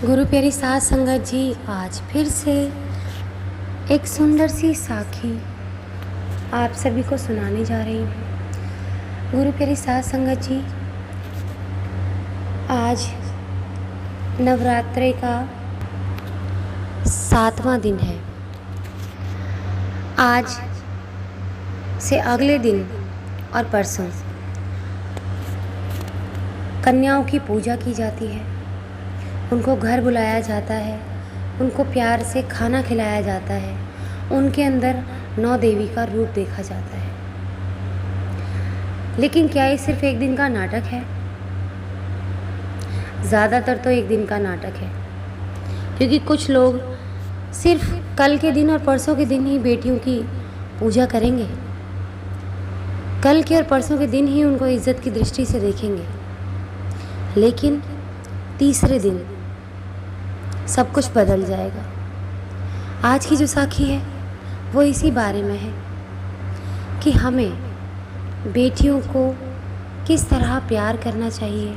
गुरु प्यारी साध संगत जी, आज फिर से एक सुंदर सी साखी आप सभी को सुनाने जा रही हूँ। गुरु प्यारी साध संगत जी, आज नवरात्रि का 7वां दिन है। आज से अगले दिन और परसों कन्याओं की पूजा की जाती है। उनको घर बुलाया जाता है, उनको प्यार से खाना खिलाया जाता है, उनके अंदर 9 देवी का रूप देखा जाता है। लेकिन क्या ये सिर्फ एक दिन का नाटक है? ज़्यादातर तो एक दिन का नाटक है, क्योंकि कुछ लोग सिर्फ कल के दिन और परसों के दिन ही बेटियों की पूजा करेंगे। कल के और परसों के दिन ही उनको इज्जत की दृष्टि से देखेंगे, लेकिन तीसरे दिन सब कुछ बदल जाएगा। आज की जो साखी है वो इसी बारे में है कि हमें बेटियों को किस तरह प्यार करना चाहिए,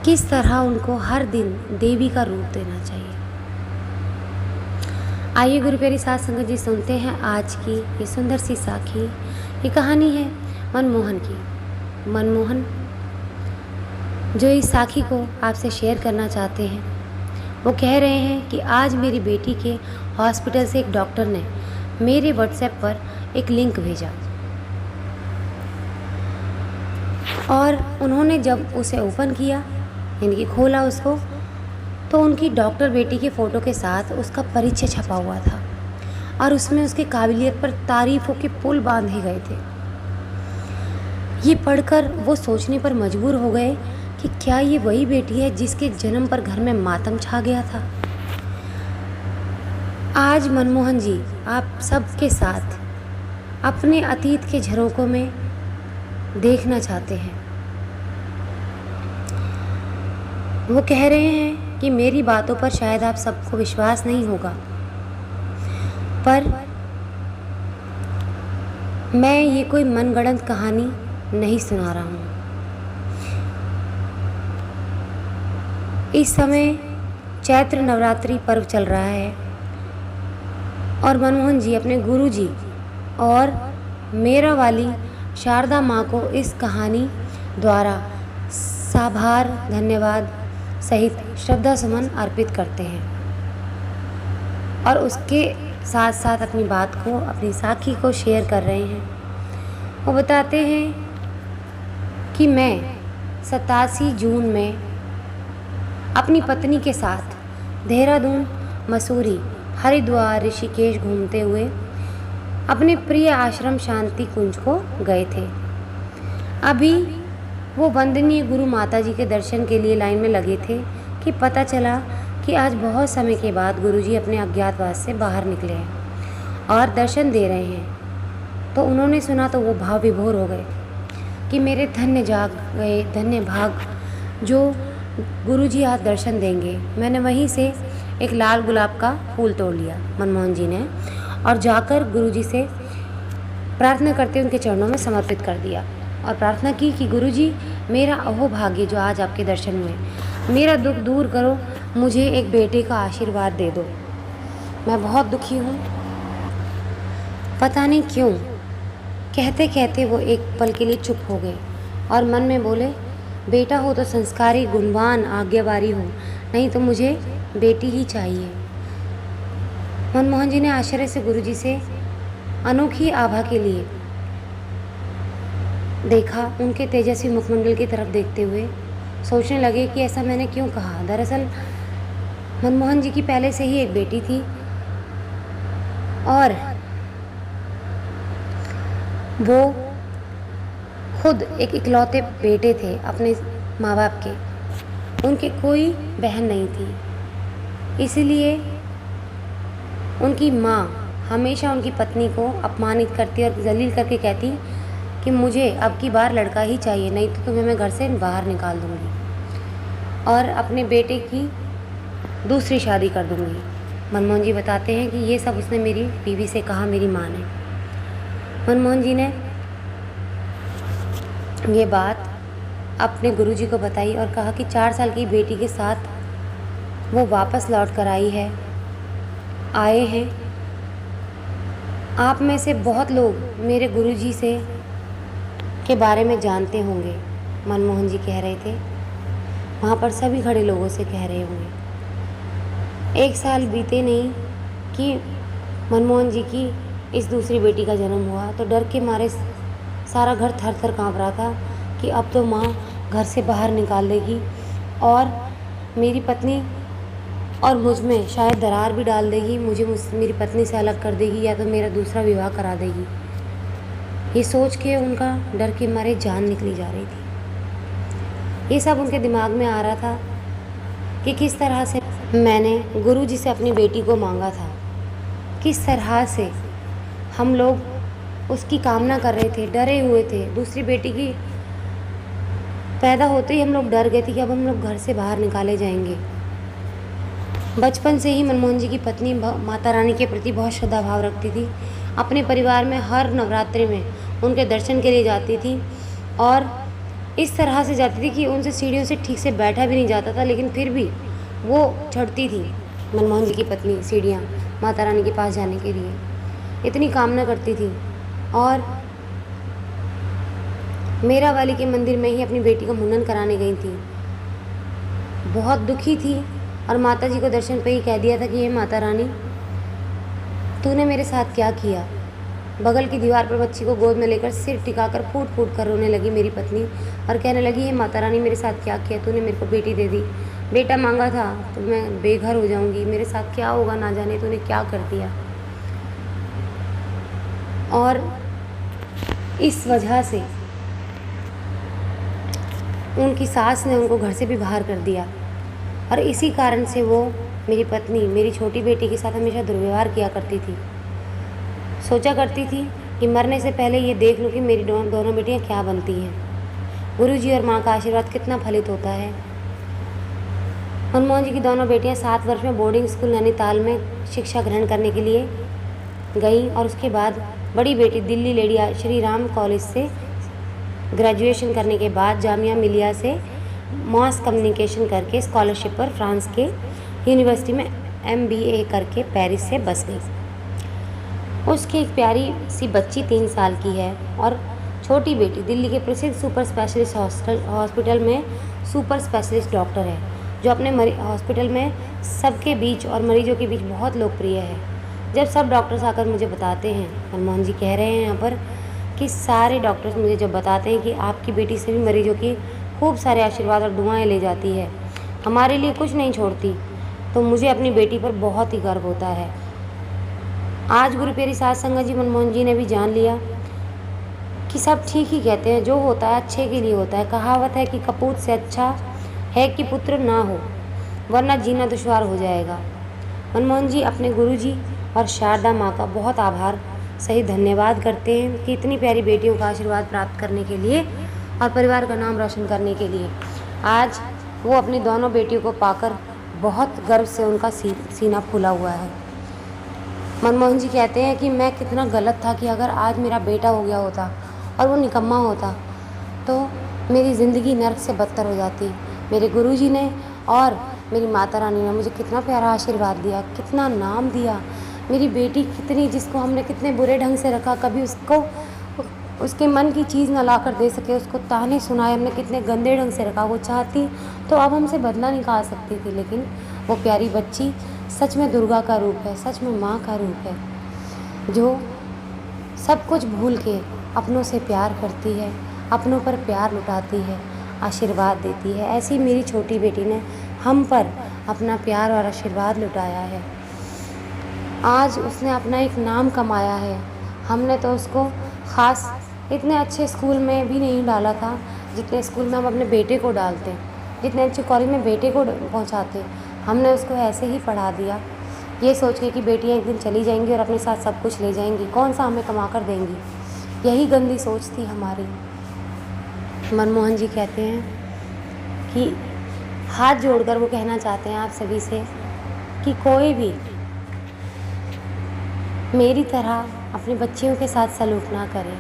किस तरह उनको हर दिन देवी का रूप देना चाहिए। आइए गुरु प्यारी साध संगत जी, सुनते हैं आज की ये सुंदर सी साखी। ये कहानी है मनमोहन की। मनमोहन जो इस साखी को आपसे शेयर करना चाहते हैं, वो कह रहे हैं कि आज मेरी बेटी के हॉस्पिटल से एक डॉक्टर ने मेरे व्हाट्सएप पर एक लिंक भेजा और उन्होंने जब उसे ओपन किया, यानी कि खोला उसको, तो उनकी डॉक्टर बेटी के फ़ोटो के साथ उसका परिचय छपा हुआ था और उसमें उसकी काबिलियत पर तारीफ़ों के पुल बांधे गए थे। ये पढ़कर वो सोचने पर मजबूर हो गए कि क्या ये वही बेटी है जिसके जन्म पर घर में मातम छा गया था। आज मनमोहन जी आप सबके साथ अपने अतीत के झरोकों में देखना चाहते हैं। वो कह रहे हैं कि मेरी बातों पर शायद आप सबको विश्वास नहीं होगा, पर मैं ये कोई मनगढ़ंत कहानी नहीं सुना रहा हूँ। इस समय चैत्र नवरात्रि पर्व चल रहा है और मनमोहन जी अपने गुरु जी और मेरा वाली शारदा माँ को इस कहानी द्वारा साभार धन्यवाद सहित श्रद्धा सुमन अर्पित करते हैं और उसके साथ साथ अपनी बात को, अपनी साखी को शेयर कर रहे हैं। वो बताते हैं कि मैं 87 जून में अपनी पत्नी के साथ देहरादून, मसूरी, हरिद्वार, ऋषिकेश घूमते हुए अपने प्रिय आश्रम शांति कुंज को गए थे। अभी वो वंदनीय गुरु माता जी के दर्शन के लिए लाइन में लगे थे कि पता चला कि आज बहुत समय के बाद गुरुजी अपने अज्ञातवास से बाहर निकले हैं और दर्शन दे रहे हैं। तो उन्होंने सुना तो वो भाव विभोर हो गए कि मेरे धन्य जाग गए, धन्य भाग जो गुरुजी आज दर्शन देंगे। मैंने वहीं से एक लाल गुलाब का फूल तोड़ लिया मनमोहन जी ने और जाकर गुरुजी से प्रार्थना करते उनके चरणों में समर्पित कर दिया और प्रार्थना की कि गुरुजी मेरा अहोभाग्य जो आज आपके दर्शन हुए, मेरा दुख दूर करो, मुझे एक बेटे का आशीर्वाद दे दो। मैं बहुत दुखी हूँ, पता नहीं क्यों। कहते कहते वो एक पल के लिए चुप हो गए और मन में बोले, बेटा हो तो संस्कारी, गुणवान, आज्ञाकारी हो, नहीं तो मुझे बेटी ही चाहिए। मनमोहन जी ने आश्चर्य से गुरुजी से अनोखी आभा के लिए देखा। उनके तेजस्वी मुखमंडल की तरफ देखते हुए सोचने लगे कि ऐसा मैंने क्यों कहा। दरअसल मनमोहन जी की पहले से ही एक बेटी थी और वो खुद एक इकलौते बेटे थे अपने माँ बाप के। उनके कोई बहन नहीं थी, इसलिए उनकी माँ हमेशा उनकी पत्नी को अपमानित करती और जलील करके कहती कि मुझे अब की बार लड़का ही चाहिए, नहीं तो तुम्हें मैं घर से बाहर निकाल दूँगी और अपने बेटे की दूसरी शादी कर दूँगी। मनमोहन जी बताते हैं कि ये सब उसने मेरी बीवी से कहा, मेरी माँ ने। मनमोहन जी ने ये बात अपने गुरुजी को बताई और कहा कि 4 साल की बेटी के साथ वो वापस लौट कर आए हैं। आप में से बहुत लोग मेरे गुरुजी से के बारे में जानते होंगे, मनमोहन जी कह रहे थे। वहाँ पर सभी खड़े लोगों से कह रहे होंगे। 1 साल बीते नहीं कि मनमोहन जी की इस दूसरी बेटी का जन्म हुआ तो डर के मारे सारा घर थर थर काँप रहा था कि अब तो माँ घर से बाहर निकाल देगी और मेरी पत्नी और मुझ में शायद दरार भी डाल देगी, मुझे मेरी पत्नी से अलग कर देगी या तो मेरा दूसरा विवाह करा देगी। ये सोच के उनका डर के मारे जान निकली जा रही थी। ये सब उनके दिमाग में आ रहा था कि किस तरह से मैंने गुरुजी से अपनी बेटी को मांगा था, किस तरह से हम लोग उसकी कामना कर रहे थे, डरे हुए थे। दूसरी बेटी की पैदा होते ही हम लोग डर गए थे कि अब हम लोग घर से बाहर निकाले जाएंगे। बचपन से ही मनमोहन जी की पत्नी माता रानी के प्रति बहुत श्रद्धा भाव रखती थी। अपने परिवार में हर नवरात्रि में उनके दर्शन के लिए जाती थी और इस तरह से जाती थी कि उनसे सीढ़ियों से ठीक से बैठा भी नहीं जाता था, लेकिन फिर भी वो चढ़ती थी मनमोहन जी की पत्नी सीढ़ियाँ माता रानी के पास जाने के लिए, इतनी कामना करती थी। और मेरा वाली के मंदिर में ही अपनी बेटी का मुंडन कराने गई थी। बहुत दुखी थी और माता जी को दर्शन पे ही कह दिया था कि हे माता रानी, तूने मेरे साथ क्या किया। बगल की दीवार पर बच्ची को गोद में लेकर सिर टिकाकर फूट फूट कर रोने लगी मेरी पत्नी और कहने लगी, हे माता रानी, मेरे साथ क्या किया तूने, मेरे को बेटी दे दी, बेटा मांगा था तो मैं बेघर हो जाऊंगी, मेरे साथ क्या होगा ना जाने तूने क्या कर दिया। और इस वजह से उनकी सास ने उनको घर से भी बाहर कर दिया और इसी कारण से वो मेरी पत्नी मेरी छोटी बेटी के साथ हमेशा दुर्व्यवहार किया करती थी। सोचा करती थी कि मरने से पहले ये देख लूँ कि मेरी दोनों बेटियाँ क्या बनती हैं। गुरुजी और माँ का आशीर्वाद कितना फलित होता है। मनमोहन जी की दोनों बेटियाँ 7 वर्ष में बोर्डिंग स्कूल नैनीताल में शिक्षा ग्रहण करने के लिए गई और उसके बाद बड़ी बेटी दिल्ली लेडी श्री राम कॉलेज से ग्रेजुएशन करने के बाद जामिया मिलिया से मास कम्युनिकेशन करके स्कॉलरशिप पर फ्रांस के यूनिवर्सिटी में MBA करके पेरिस से बस गई। उसकी एक प्यारी सी बच्ची 3 साल की है और छोटी बेटी दिल्ली के प्रसिद्ध सुपर स्पेशलिस्ट हॉस्पिटल में सुपर स्पेशलिस्ट डॉक्टर है, जो अपने हॉस्पिटल में सबके बीच और मरीजों के बीच बहुत लोकप्रिय है। जब सब डॉक्टर्स आकर मुझे बताते हैं, मनमोहन जी कह रहे हैं यहाँ पर, कि सारे डॉक्टर्स मुझे जब बताते हैं कि आपकी बेटी से भी मरीजों की खूब सारे आशीर्वाद और दुआएं ले जाती है, हमारे लिए कुछ नहीं छोड़ती, तो मुझे अपनी बेटी पर बहुत ही गर्व होता है। आज गुरु प्यारी साध संगत जी मनमोहन जी ने भी जान लिया कि सब ठीक ही कहते हैं, जो होता है अच्छे के लिए होता है। कहावत है कि कपूत से अच्छा है कि पुत्र ना हो, वरना जीना दुश्वार हो जाएगा। मनमोहन जी अपने गुरु जी और शारदा माँ का बहुत आभार सही धन्यवाद करते हैं कि इतनी प्यारी बेटियों का आशीर्वाद प्राप्त करने के लिए और परिवार का नाम रोशन करने के लिए आज वो अपनी दोनों बेटियों को पाकर बहुत गर्व से उनका सीना फूला हुआ है। मनमोहन जी कहते हैं कि मैं कितना गलत था कि अगर आज मेरा बेटा हो गया होता और वो निकम्मा होता तो मेरी ज़िंदगी नर्क से बदतर हो जाती। मेरे गुरुजी ने और मेरी माता रानी ने मुझे कितना प्यारा आशीर्वाद दिया, कितना नाम दिया। मेरी बेटी कितनी, जिसको हमने कितने बुरे ढंग से रखा, कभी उसको उसके मन की चीज़ ना ला कर दे सके, उसको ताने सुनाए, हमने कितने गंदे ढंग से रखा। वो चाहती तो अब हमसे बदला निकाल सकती थी, लेकिन वो प्यारी बच्ची सच में दुर्गा का रूप है, सच में माँ का रूप है, जो सब कुछ भूल के अपनों से प्यार करती है, अपनों पर प्यार लुटाती है, आशीर्वाद देती है। ऐसी मेरी छोटी बेटी ने हम पर अपना प्यार और आशीर्वाद लुटाया है। आज उसने अपना एक नाम कमाया है। हमने तो उसको ख़ास इतने अच्छे स्कूल में भी नहीं डाला था जितने स्कूल में हम अपने बेटे को डालते, जितने अच्छे कॉलेज में बेटे को पहुंचाते। हमने उसको ऐसे ही पढ़ा दिया, ये सोच के कि बेटियां एक दिन चली जाएंगी और अपने साथ सब कुछ ले जाएंगी, कौन सा हमें कमा कर देंगी। यही गंदी सोच थी हमारी। मनमोहन जी कहते हैं कि हाथ जोड़कर वो कहना चाहते हैं आप सभी से कि कोई भी मेरी तरह अपनी बच्चियों के साथ सलूक ना करे,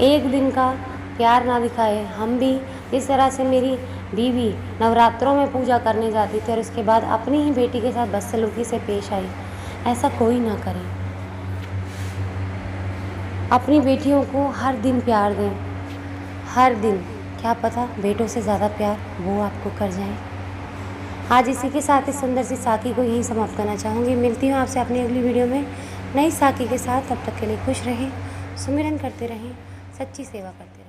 एक दिन का प्यार ना दिखाए। हम भी इस तरह से मेरी बीवी नवरात्रों में पूजा करने जाती थी और उसके बाद अपनी ही बेटी के साथ बदसलूकी से पेश आई। ऐसा कोई ना करे। अपनी बेटियों को हर दिन प्यार दें, हर दिन। क्या पता बेटों से ज़्यादा प्यार वो आपको कर जाएं। आज इसी के साथ इस सुंदर सी साखी को यहीं समाप्त करना चाहूँगी। मिलती हूँ आपसे अपनी अगली वीडियो में नई साखी के साथ। तब तक के लिए खुश रहें, सुमिरन करते रहें, सच्ची सेवा करते रहें।